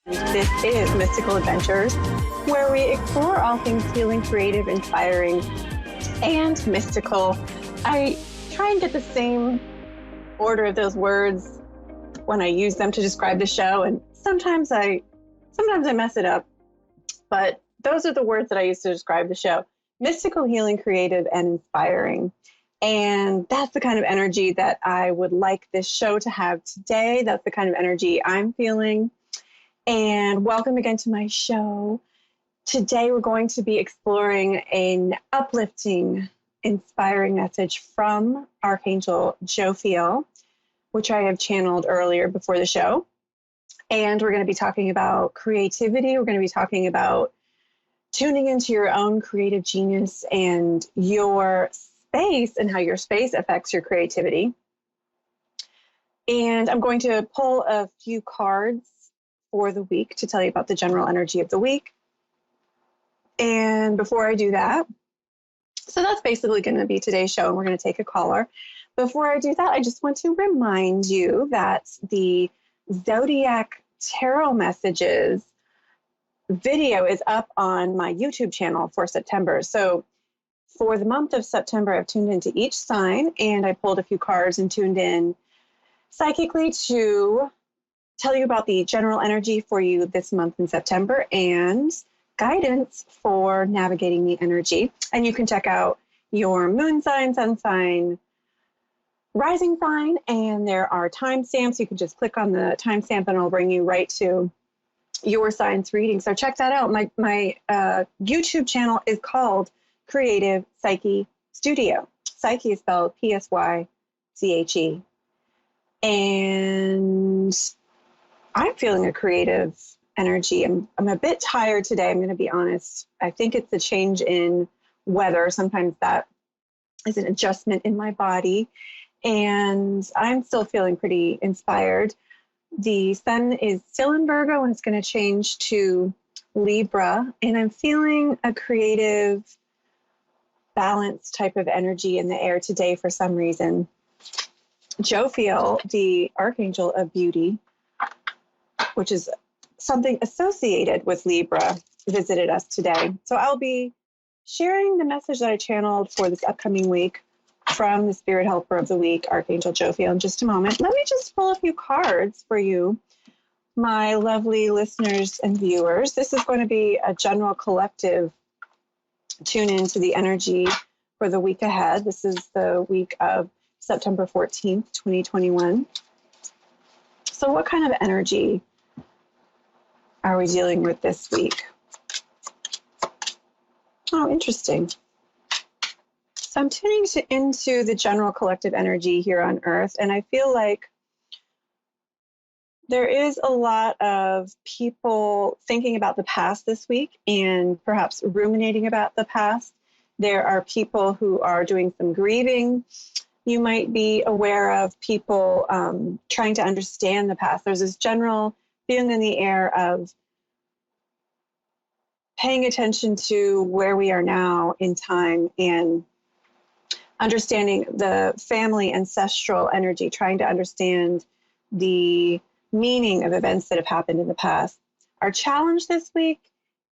This is Mystical Adventures, where we explore all things healing, creative, inspiring, and mystical. I try and get the same order of those words when I use them to describe the show, and sometimes I mess it up, but those are the words that I use to describe the show. Mystical, healing, creative, and inspiring. And that's the kind of energy that I would like this show to have today. That's the kind of energy I'm feeling. And welcome again to my show. Today we're going to be exploring an uplifting, inspiring message from Archangel Jophiel, which I have channeled earlier before the show. And we're going to be talking about creativity. We're going to be talking about tuning into your own creative genius and your space and how your space affects your creativity. And I'm going to pull a few cards for the week to tell you about the general energy of the week. And before I do that, so that's basically going to be today's show, and we're going to take a caller. Before I do that, I just want to remind you that the Zodiac Tarot Messages video is up on my YouTube channel for September. So for the month of September, I've tuned into each sign, and I pulled a few cards and tuned in psychically to tell you about the general energy for you this month in September and guidance for navigating the energy. And you can check out your moon sign, sun sign, rising sign, and there are timestamps. You can just click on the timestamp and it'll bring you right to your sign's reading. So check that out. My YouTube channel is called Creative Psyche Studio. Psyche is spelled Psyche. And I'm feeling a creative energy. I'm a bit tired today, I'm going to be honest. I think it's a change in weather. Sometimes that is an adjustment in my body. And I'm still feeling pretty inspired. The sun is still in Virgo and it's going to change to Libra. And I'm feeling a creative, balanced type of energy in the air today for some reason. Jophiel, the Archangel of Beauty, which is something associated with Libra, visited us today. So I'll be sharing the message that I channeled for this upcoming week from the Spirit Helper of the Week, Archangel Jophiel, in just a moment. Let me just pull a few cards for you, my lovely listeners and viewers. This is going to be a general collective tune into the energy for the week ahead. This is the week of September 14th, 2021. So what kind of energy are we dealing with this week? Oh, interesting. So I'm tuning into the general collective energy here on Earth, and I feel like there is a lot of people thinking about the past this week and perhaps ruminating about the past. There are people who are doing some grieving. You might be aware of people trying to understand the past. There's this general feeling in the air of paying attention to where we are now in time and understanding the family ancestral energy, trying to understand the meaning of events that have happened in the past. Our challenge this week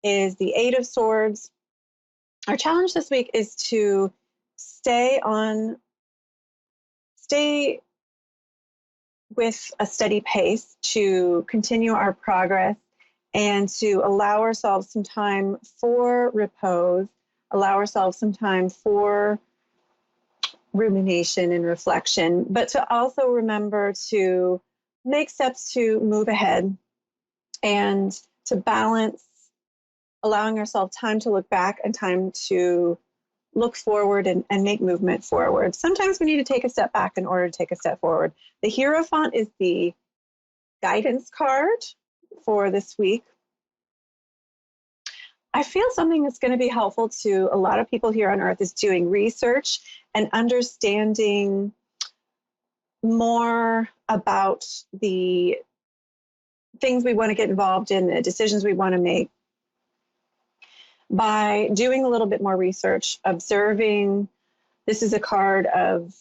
is the Eight of Swords. Our challenge this week is to stay with a steady pace, to continue our progress, and to allow ourselves some time for repose, allow ourselves some time for rumination and reflection, but to also remember to make steps to move ahead and to balance allowing ourselves time to look back and time to look forward and make movement forward. Sometimes we need to take a step back in order to take a step forward. The Hierophant is the guidance card for this week. I feel something that's going to be helpful to a lot of people here on Earth is doing research and understanding more about the things we want to get involved in, the decisions we want to make, by doing a little bit more research, observing. This is a card of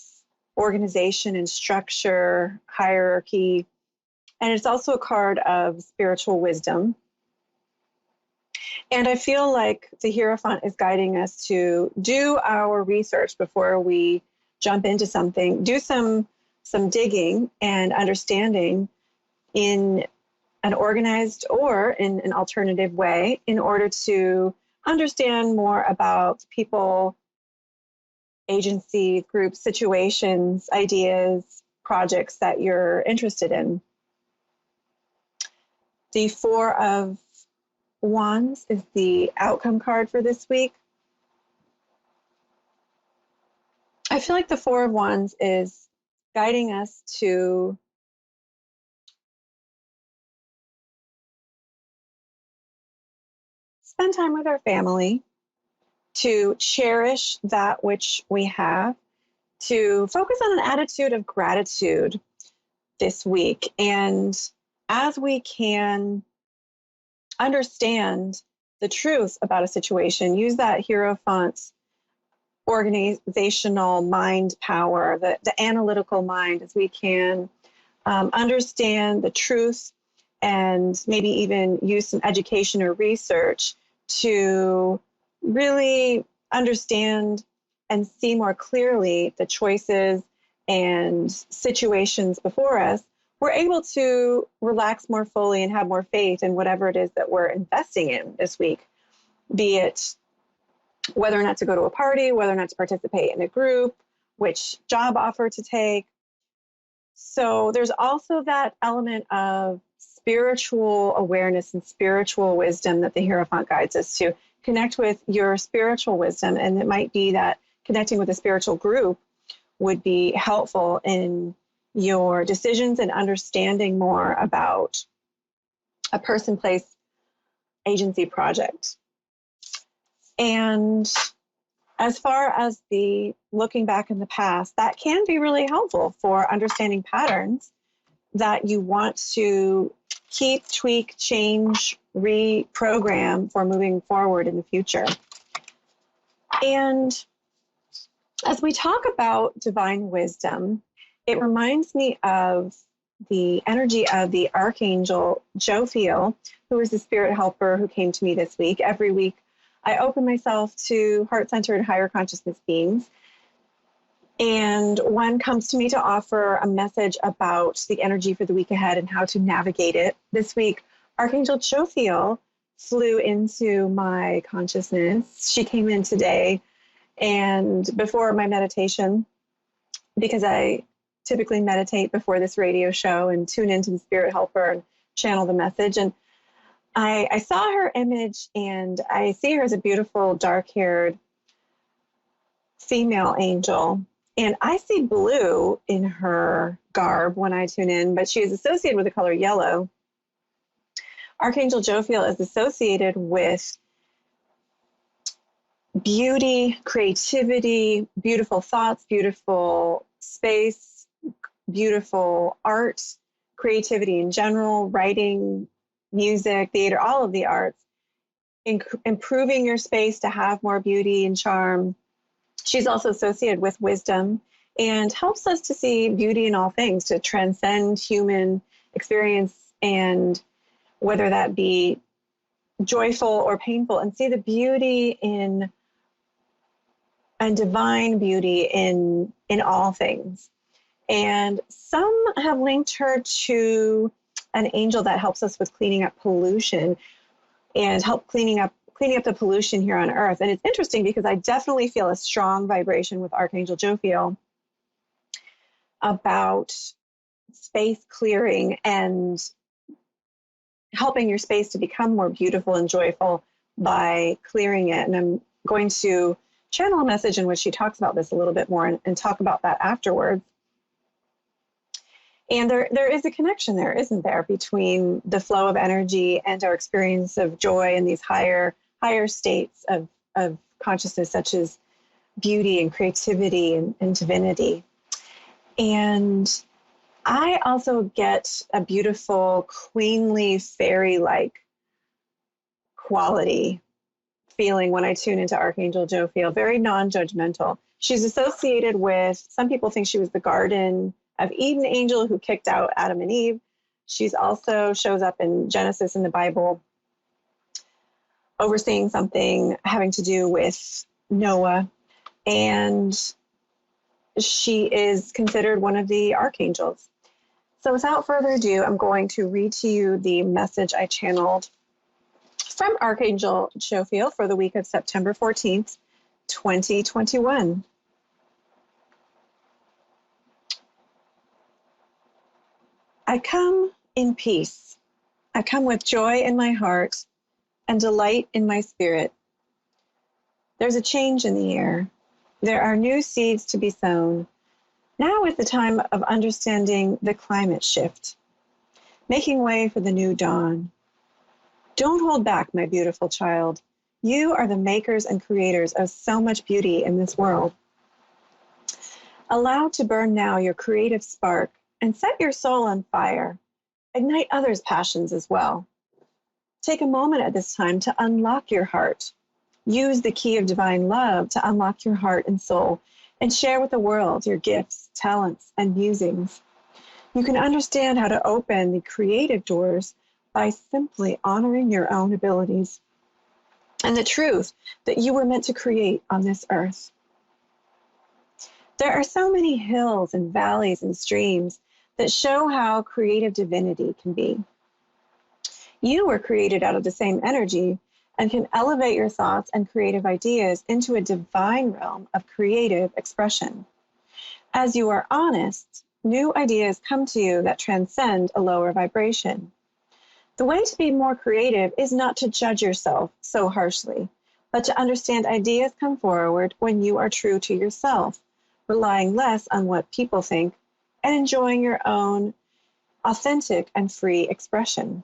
organization and structure, hierarchy, And it's also a card of spiritual wisdom. And I feel like the Hierophant is guiding us to do our research before we jump into something, do some digging and understanding in an organized or in an alternative way in order to understand more about people, agencies, groups, situations, ideas, projects that you're interested in. The Four of Wands is the outcome card for this week. I feel like the Four of Wands is guiding us to spend time with our family, to cherish that which we have, to focus on an attitude of gratitude this week. And as we can understand the truth about a situation, use that Hierophant's organizational mind power, the analytical mind, as we can understand the truth and maybe even use some education or research to really understand and see more clearly the choices and situations before us, we're able to relax more fully and have more faith in whatever it is that we're investing in this week, be it whether or not to go to a party, whether or not to participate in a group, which job offer to take. So there's also that element of spiritual awareness and spiritual wisdom that the Hierophant guides us to. Connect with your spiritual wisdom, and it might be that connecting with a spiritual group would be helpful in your decisions and understanding more about a person, place, agency, project. And as far as the looking back in the past, that can be really helpful for understanding patterns that you want to keep, tweak, change, reprogram for moving forward in the future. And as we talk about divine wisdom, it reminds me of the energy of the Archangel Jophiel, who is the spirit helper who came to me this week. Every week, I open myself to heart-centered higher consciousness beings. And one comes to me to offer a message about the energy for the week ahead and how to navigate it. This week, Archangel Chophil flew into my consciousness. She came in today, and before my meditation, because I typically meditate before this radio show and tune into the spirit helper and channel the message. And I saw her image, and I see her as a beautiful, dark-haired female angel. And I see blue in her garb when I tune in, but she is associated with the color yellow. Archangel Jophiel is associated with beauty, creativity, beautiful thoughts, beautiful space, beautiful art, creativity in general, writing, music, theater, all of the arts, improving your space to have more beauty and charm. She's also associated with wisdom and helps us to see beauty in all things, to transcend human experience, and whether that be joyful or painful, and see the beauty in and divine beauty in all things. And some have linked her to an angel that helps us with cleaning up pollution and help cleaning up the pollution here on Earth. And it's interesting because I definitely feel a strong vibration with Archangel Jophiel about space clearing and helping your space to become more beautiful and joyful by clearing it. And I'm going to channel a message in which she talks about this a little bit more and talk about that afterwards. And there is a connection there, isn't there, between the flow of energy and our experience of joy in these higher states of consciousness, such as beauty and creativity and divinity. And I also get a beautiful, queenly, fairy-like quality feeling when I tune into Archangel Jophiel, very non-judgmental. She's associated with, some people think she was the Garden of Eden angel who kicked out Adam and Eve. She's also shows up in Genesis in the Bible, overseeing something having to do with Noah. And she is considered one of the archangels. So without further ado, I'm going to read to you the message I channeled from Archangel Chophil for the week of September 14th, 2021. I come in peace. I come with joy in my heart and delight in my spirit. There's a change in the air. There are new seeds to be sown. Now is the time of understanding the climate shift, making way for the new dawn. Don't hold back, my beautiful child. You are the makers and creators of so much beauty in this world. Allow to burn now your creative spark and set your soul on fire. Ignite others' passions as well. Take a moment at this time to unlock your heart. Use the key of divine love to unlock your heart and soul and share with the world your gifts, talents, and musings. You can understand how to open the creative doors by simply honoring your own abilities and the truth that you were meant to create on this earth. There are so many hills and valleys and streams that show how creative divinity can be. You were created out of the same energy and can elevate your thoughts and creative ideas into a divine realm of creative expression. As you are honest, new ideas come to you that transcend a lower vibration. The way to be more creative is not to judge yourself so harshly, but to understand ideas come forward when you are true to yourself, relying less on what people think and enjoying your own authentic and free expression.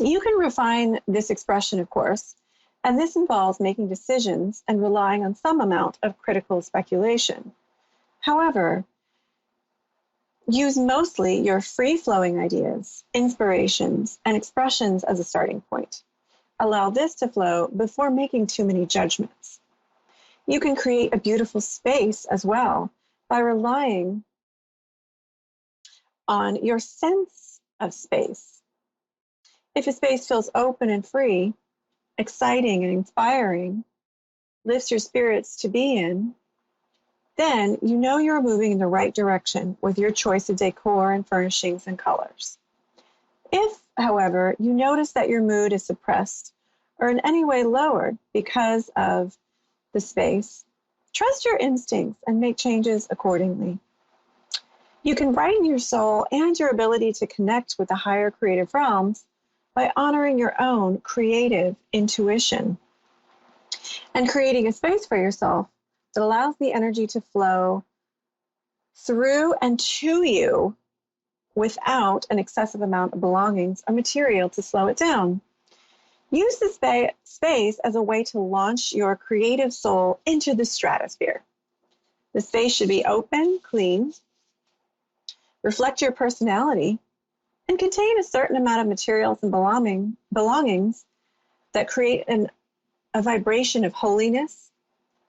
You can refine this expression, of course, and this involves making decisions and relying on some amount of critical speculation. However, use mostly your free-flowing ideas, inspirations, and expressions as a starting point. Allow this to flow before making too many judgments. You can create a beautiful space as well by relying on your sense of space. If a space feels open and free, exciting and inspiring, lifts your spirits to be in, then you know you're moving in the right direction with your choice of decor and furnishings and colors. If, however, you notice that your mood is suppressed or in any way lowered because of the space, trust your instincts and make changes accordingly. You can brighten your soul and your ability to connect with the higher creative realms by honoring your own creative intuition and creating a space for yourself that allows the energy to flow through and to you without an excessive amount of belongings or material to slow it down. Use the space as a way to launch your creative soul into the stratosphere. The space should be open, clean, reflect your personality, and contain a certain amount of materials and belongings that create a vibration of holiness,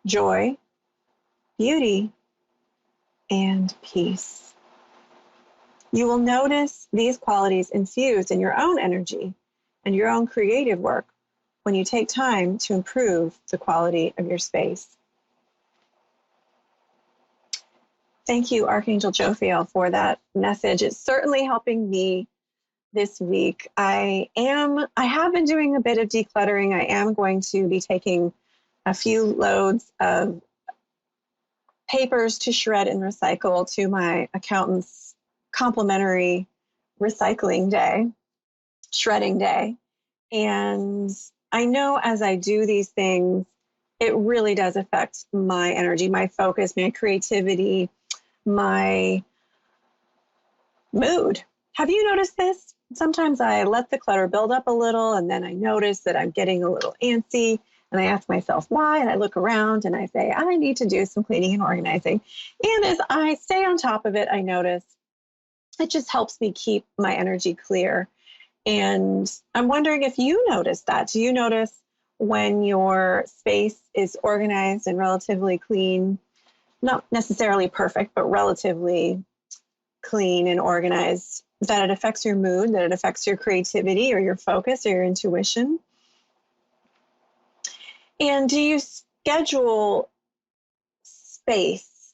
joy, beauty, and peace. You will notice these qualities infused in your own energy and your own creative work when you take time to improve the quality of your space. Thank you, Archangel Jophiel, for that message. It's certainly helping me this week. I have been doing a bit of decluttering. I am going to be taking a few loads of papers to shred and recycle to my accountant's complimentary recycling day, shredding day. And I know as I do these things, it really does affect my energy, my focus, my creativity, my mood. Have you noticed this? Sometimes I let the clutter build up a little and then I notice that I'm getting a little antsy and I ask myself why, and I look around and I say, I need to do some cleaning and organizing. And as I stay on top of it, I notice it just helps me keep my energy clear. And I'm wondering if you notice that. Do you notice when your space is organized and relatively clean? Not necessarily perfect, but relatively clean and organized. that it affects your mood, that it affects your creativity or your focus or your intuition? And do you schedule space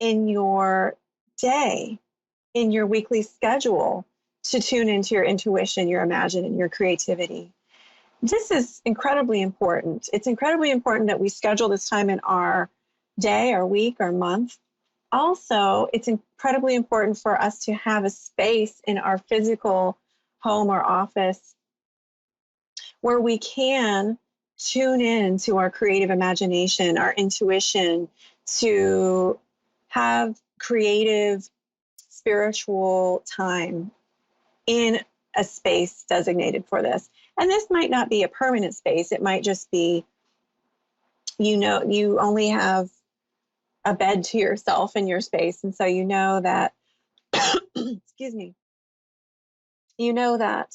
in your day, in your weekly schedule, to tune into your intuition, your imagination, and your creativity? This is incredibly important. It's incredibly important that we schedule this time in our day, our week, our month. Also, it's incredibly important for us to have a space in our physical home or office where we can tune in to our creative imagination, our intuition, to have creative, spiritual time in a space designated for this. And this might not be a permanent space. It might just be, you only have a bed to yourself in your space. And so you know that, excuse me, you know that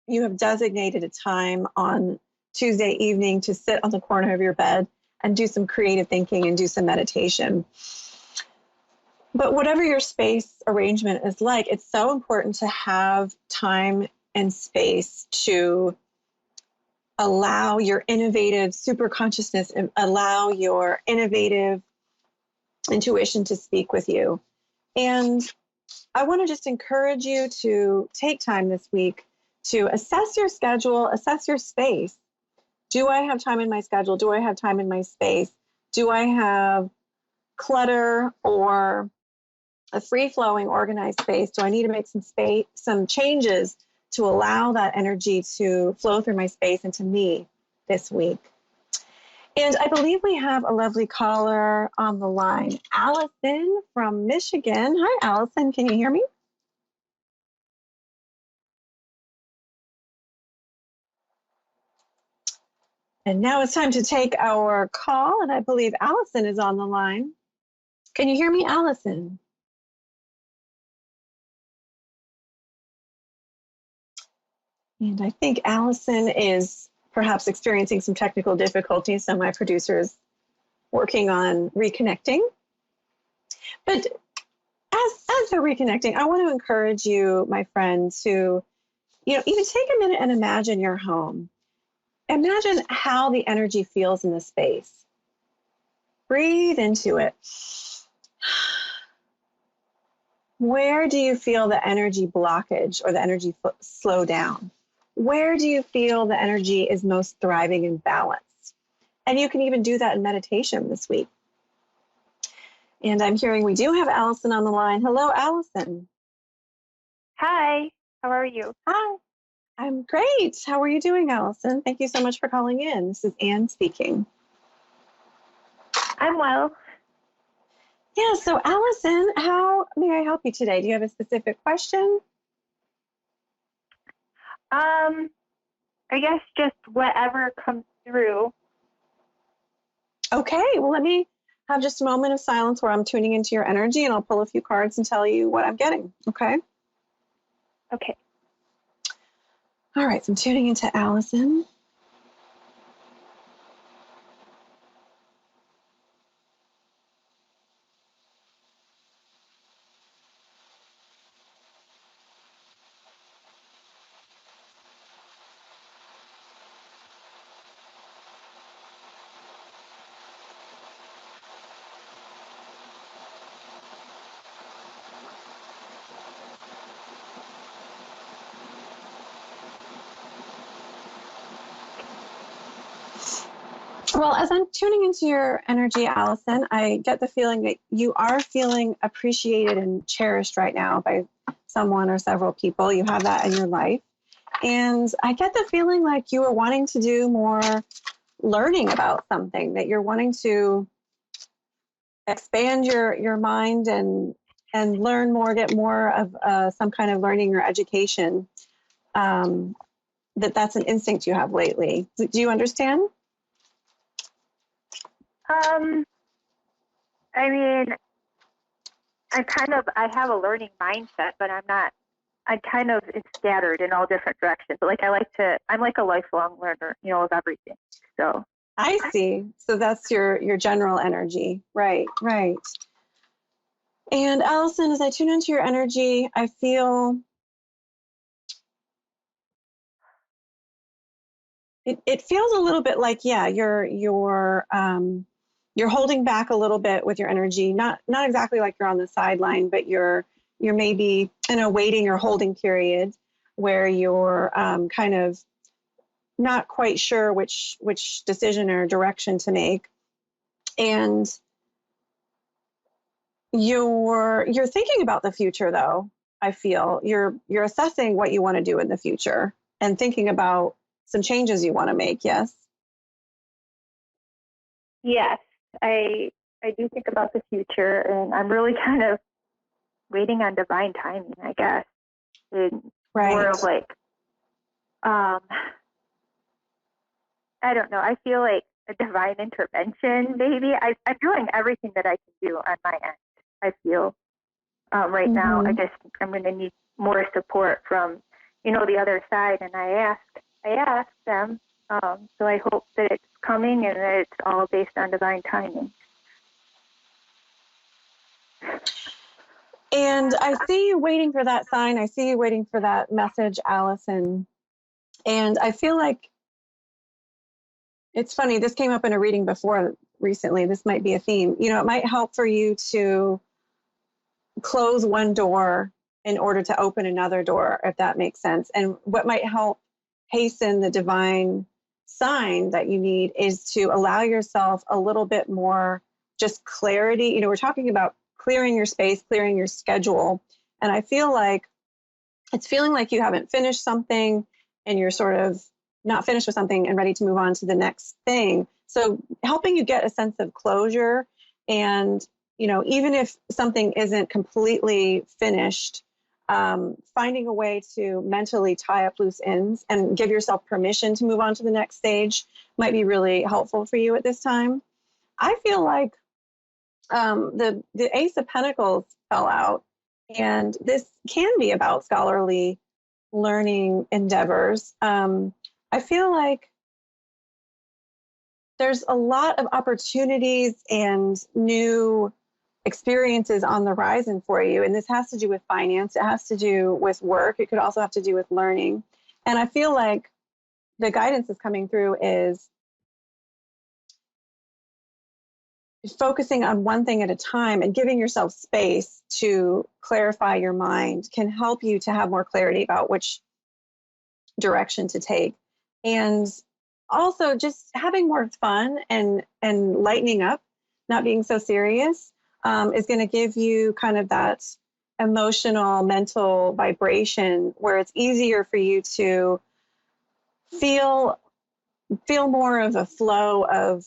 you have designated a time on Tuesday evening to sit on the corner of your bed and do some creative thinking and do some meditation. But whatever your space arrangement is like, it's so important to have time and space to allow your innovative super consciousness and allow your innovative intuition to speak with you. And I want to just encourage you to take time this week to assess your schedule, assess your space. Do I have time in my schedule? Do I have time in my space? Do I have clutter or a free-flowing, organized space? Do I need to make some changes to allow that energy to flow through my space and to me this week? And I believe we have a lovely caller on the line, Allison from Michigan. Hi, Allison. Can you hear me? And now it's time to take our call, and I believe Allison is on the line. Can you hear me, Allison? And I think Allison is perhaps experiencing some technical difficulties, so my producer is working on reconnecting. But as they're reconnecting, I want to encourage you, my friend, to even take a minute and imagine your home. Imagine how the energy feels in the space. Breathe into it. Where do you feel the energy blockage or the energy slow down? Where do you feel the energy is most thriving and balanced? And you can even do that in meditation this week. And I'm hearing we do have Allison on the line. Hello, Allison. Hi, how are you? Hi, I'm great. How are you doing, Allison? Thank you so much for calling in. This is Anne speaking. I'm well. Yeah, so Allison, how may I help you today? Do you have a specific question? I guess just whatever comes through. Okay, well, let me have just a moment of silence where I'm tuning into your energy, and I'll pull a few cards and tell you what I'm getting, okay? Okay. All right, so I'm tuning into Allison. Well, as I'm tuning into your energy, Allison, I get the feeling that you are feeling appreciated and cherished right now by someone or several people. You have that in your life. And I get the feeling like you are wanting to do more learning about something, that you're wanting to expand your mind and learn more, get more of some kind of learning or education. That's an instinct you have lately. Do you understand? I mean, I have a learning mindset, but I'm kind of scattered in all different directions. Like I'm like a lifelong learner, of everything. So I see. So that's your general energy. Right, right. And Allison, as I tune into your energy, I feel it feels a little bit like, yeah, you're holding back a little bit with your energy, not exactly like you're on the sideline, but you're maybe in a waiting or holding period where you're kind of not quite sure which decision or direction to make. And you're thinking about the future, though. I feel you're assessing what you want to do in the future and thinking about some changes you want to make. Yes. Yes, I do think about the future, and I'm really kind of waiting on divine timing, I guess. And more Right. of like, um, I don't know. I feel like a divine intervention, maybe. I'm doing everything that I can do on my end. I feel right now. I Mm-hmm. just think I'm going to need more support from, the other side. And I asked them. So I hope that it's coming and that it's all based on divine timing. And I see you waiting for that sign. I see you waiting for that message, Allison. And I feel like it's funny. This came up in a reading before recently. This might be a theme. It might help for you to close one door in order to open another door, if that makes sense. And what might help hasten the divine sign that you need is to allow yourself a little bit more just clarity. We're talking about clearing your space, clearing your schedule. And I feel like it's feeling like you haven't finished something and you're sort of not finished with something and ready to move on to the next thing. So helping you get a sense of closure, and even if something isn't completely finished, finding a way to mentally tie up loose ends and give yourself permission to move on to the next stage might be really helpful for you at this time. I feel like the Ace of Pentacles fell out, and this can be about scholarly learning endeavors. I feel like there's a lot of opportunities and new experiences on the horizon for you. And this has to do with finance. It has to do with work. It could also have to do with learning. And I feel like the guidance is coming through is focusing on one thing at a time and giving yourself space to clarify your mind can help you to have more clarity about which direction to take. And also just having more fun and lightening up, not being so serious, is going to give you kind of that emotional, mental vibration where it's easier for you to feel more of a flow of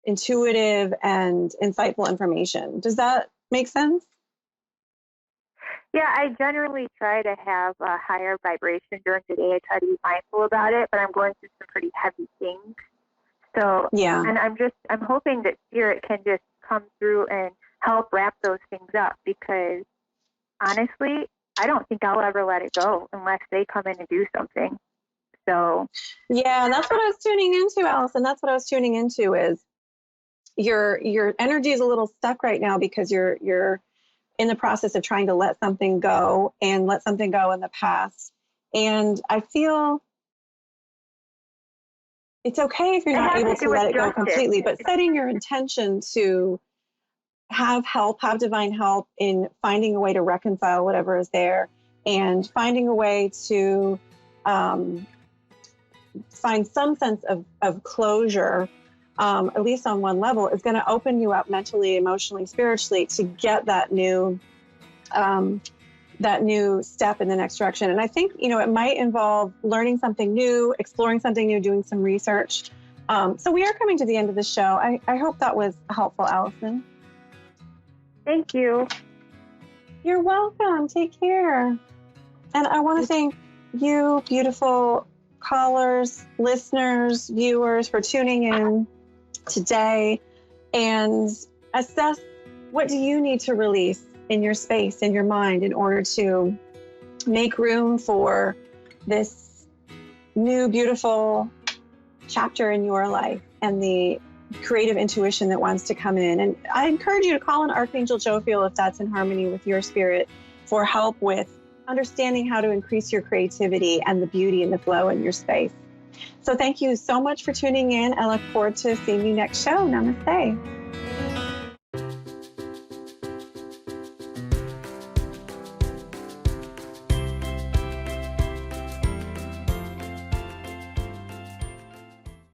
intuitive and insightful information. Does that make sense? Yeah, I generally try to have a higher vibration during the day. I try to be mindful about it, but I'm going through some pretty heavy things. So, Yeah. and I'm hoping that spirit can just come through and help wrap those things up, because honestly, I don't think I'll ever let it go unless they come in and do something. So, Yeah, that's what I was tuning into, Allison. That's what I was tuning into is your energy is a little stuck right now because you're in the process of trying to let something go and let something go in the past. And I feel it's okay if you're it not has able to to do with let it go justice. completely, but setting your intention to have help, have divine help in finding a way to reconcile whatever is there and finding a way to find some sense of closure, at least on one level, is going to open you up mentally, emotionally, spiritually to get that new step in the next direction. And I think, it might involve learning something new, exploring something new, doing some research. So we are coming to the end of the show. I hope that was helpful, Allison. Thank you. You're welcome. Take care. And I want to thank you, beautiful callers, listeners, viewers, for tuning in today and assess what do you need to release in your space, in your mind, in order to make room for this new, beautiful chapter in your life and the creative intuition that wants to come in. And I encourage you to call on Archangel Jophiel if that's in harmony with your spirit for help with understanding how to increase your creativity and the beauty and the flow in your space. So thank you so much for tuning in. I look forward to seeing you next show. Namaste.